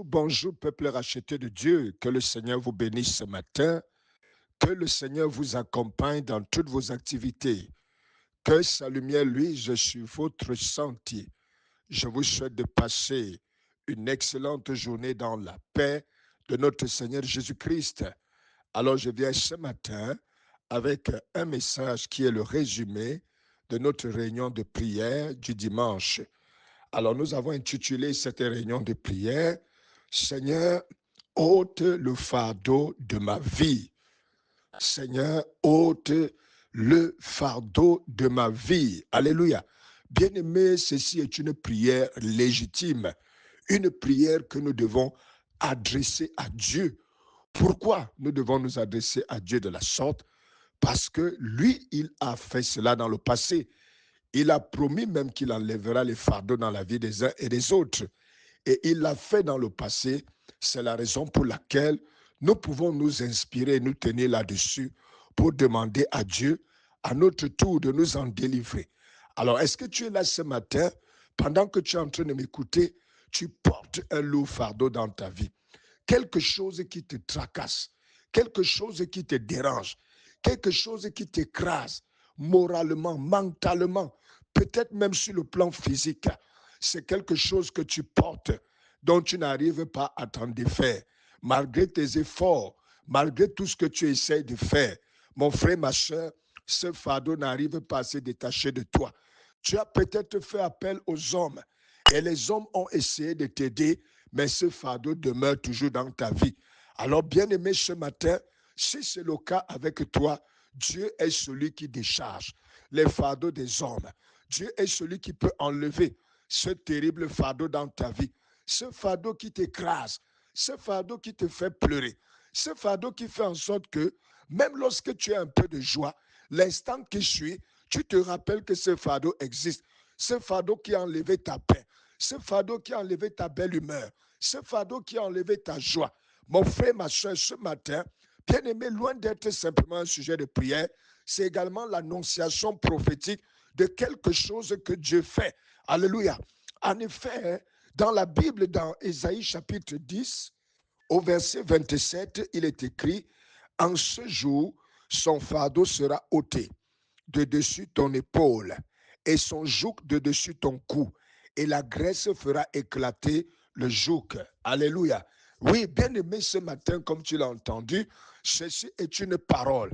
bonjour, peuple racheté de Dieu. Que le Seigneur vous bénisse ce matin. Que le Seigneur vous accompagne dans toutes vos activités. Que sa lumière luise sur votre sentier. Je vous souhaite de passer une excellente journée dans la paix de notre Seigneur Jésus-Christ. Alors je viens ce matin avec un message qui est le résumé de notre réunion de prière du dimanche. Alors nous avons intitulé cette réunion de prière « Seigneur, ôte le fardeau de ma vie ». Seigneur, ôte le fardeau de ma vie. Alléluia. Bien-aimé, ceci est une prière légitime, une prière que nous devons adresser à Dieu. Pourquoi nous devons nous adresser à Dieu de la sorte? Parce que lui, il a fait cela dans le passé. Il a promis même qu'il enlèvera les fardeaux dans la vie des uns et des autres. Et il l'a fait dans le passé. C'est la raison pour laquelle nous pouvons nous inspirer, nous tenir là-dessus pour demander à Dieu, à notre tour, de nous en délivrer. Alors, est-ce que tu es là ce matin, pendant que tu es en train de m'écouter, tu portes un lourd fardeau dans ta vie? Quelque chose qui te tracasse, quelque chose qui te dérange, quelque chose qui t'écrase moralement, mentalement, peut-être même sur le plan physique. C'est quelque chose que tu portes dont tu n'arrives pas à t'en défaire. Malgré tes efforts, malgré tout ce que tu essaies de faire, mon frère, ma soeur, ce fardeau n'arrive pas à se détacher de toi. Tu as peut-être fait appel aux hommes et les hommes ont essayé de t'aider, mais ce fardeau demeure toujours dans ta vie. Alors, bien-aimé, ce matin, si c'est le cas avec toi, Dieu est celui qui décharge les fardeaux des hommes. Dieu est celui qui peut enlever ce terrible fardeau dans ta vie. Ce fardeau qui t'écrase, ce fardeau qui te fait pleurer, ce fardeau qui fait en sorte que même lorsque tu as un peu de joie, l'instant qui suit, tu te rappelles que ce fardeau existe. Ce fardeau qui a enlevé ta paix, ce fardeau qui a enlevé ta belle humeur, ce fardeau qui a enlevé ta joie. Mon frère, ma soeur, ce matin, bien-aimé, loin d'être simplement un sujet de prière, c'est également l'annonciation prophétique de quelque chose que Dieu fait. Alléluia. En effet, dans la Bible, dans Ésaïe chapitre 10, au verset 27, il est écrit « En ce jour, son fardeau sera ôté de dessus ton épaule et son joug de dessus ton cou, et la graisse fera éclater le joug. » Alléluia. Oui, bien-aimé, ce matin, comme tu l'as entendu, ceci est une parole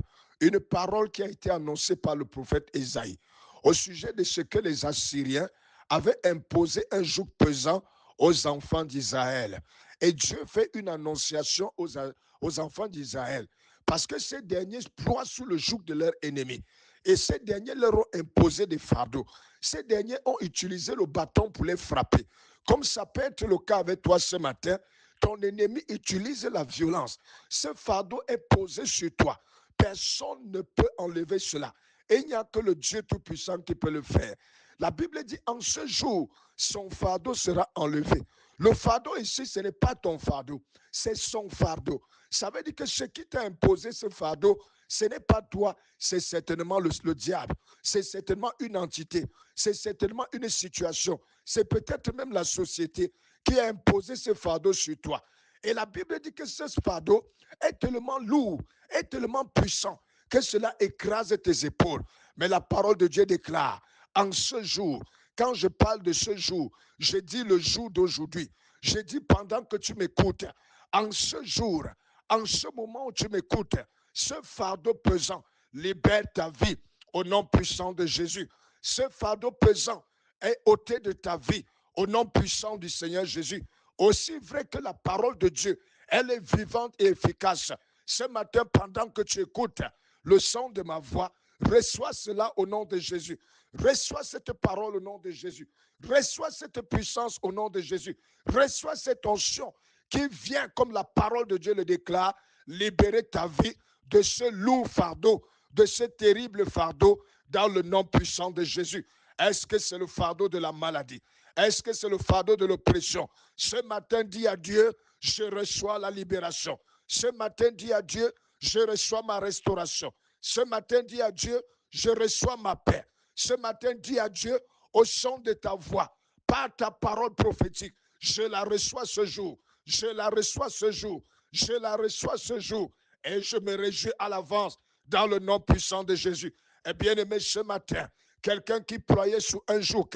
qui a été annoncée par le prophète Ésaïe au sujet de ce que les Assyriens avaient imposé un joug pesant aux enfants d'Israël. Et Dieu fait une annonciation aux enfants d'Israël parce que ces derniers ploient sous le joug de leur ennemi. Et ces derniers leur ont imposé des fardeaux. Ces derniers ont utilisé le bâton pour les frapper. Comme ça peut être le cas avec toi ce matin, ton ennemi utilise la violence. Ce fardeau est posé sur toi. Personne ne peut enlever cela. Et il n'y a que le Dieu Tout-Puissant qui peut le faire. La Bible dit, en ce jour, son fardeau sera enlevé. Le fardeau ici, ce n'est pas ton fardeau, c'est son fardeau. Ça veut dire que ce qui t'a imposé ce fardeau, ce n'est pas toi, c'est certainement le diable. C'est certainement une entité, c'est certainement une situation. C'est peut-être même la société qui a imposé ce fardeau sur toi. Et la Bible dit que ce fardeau est tellement lourd, est tellement puissant, que cela écrase tes épaules. Mais la parole de Dieu déclare, en ce jour, quand je parle de ce jour, je dis le jour d'aujourd'hui. Je dis pendant que tu m'écoutes, en ce jour, en ce moment où tu m'écoutes, ce fardeau pesant libère ta vie au nom puissant de Jésus. Ce fardeau pesant est ôté de ta vie au nom puissant du Seigneur Jésus. Aussi vrai que la parole de Dieu, elle est vivante et efficace. Ce matin, pendant que tu écoutes le son de ma voix, reçois cela au nom de Jésus. Reçois cette parole au nom de Jésus. Reçois cette puissance au nom de Jésus. Reçois cette onction qui vient, comme la parole de Dieu le déclare, libérer ta vie de ce lourd fardeau, de ce terrible fardeau, dans le nom puissant de Jésus. Est-ce que c'est le fardeau de la maladie? Est-ce que c'est le fardeau de l'oppression? Ce matin, dis à Dieu, je reçois la libération. Ce matin, dis à Dieu, je reçois ma restauration. Ce matin, dis à Dieu, je reçois ma paix. Ce matin, dis à Dieu, au son de ta voix, par ta parole prophétique, je la reçois ce jour. Je la reçois ce jour. Je la reçois ce jour. Et je me réjouis à l'avance dans le nom puissant de Jésus. Et bien aimé, ce matin, quelqu'un qui croyait sous un joug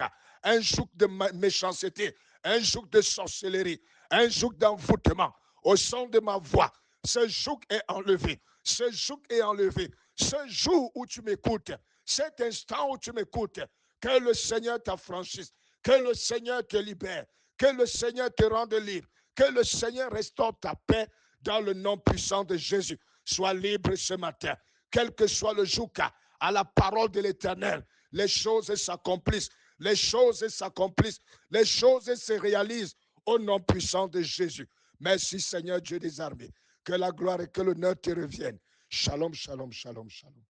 de méchanceté, un joug de sorcellerie, un joug d'envoûtement, au son de ma voix, ce joug est enlevé. Ce joug est enlevé. Ce jour où tu m'écoutes, cet instant où tu m'écoutes, que le Seigneur t'affranchisse, que le Seigneur te libère, que le Seigneur te rende libre, que le Seigneur restaure ta paix dans le nom puissant de Jésus. Sois libre ce matin, quel que soit le jour, à la parole de l'Éternel, les choses s'accomplissent, les choses s'accomplissent, les choses se réalisent au nom puissant de Jésus. Merci Seigneur Dieu des armées. Que la gloire et que l'honneur te reviennent. Shalom, shalom, shalom, shalom.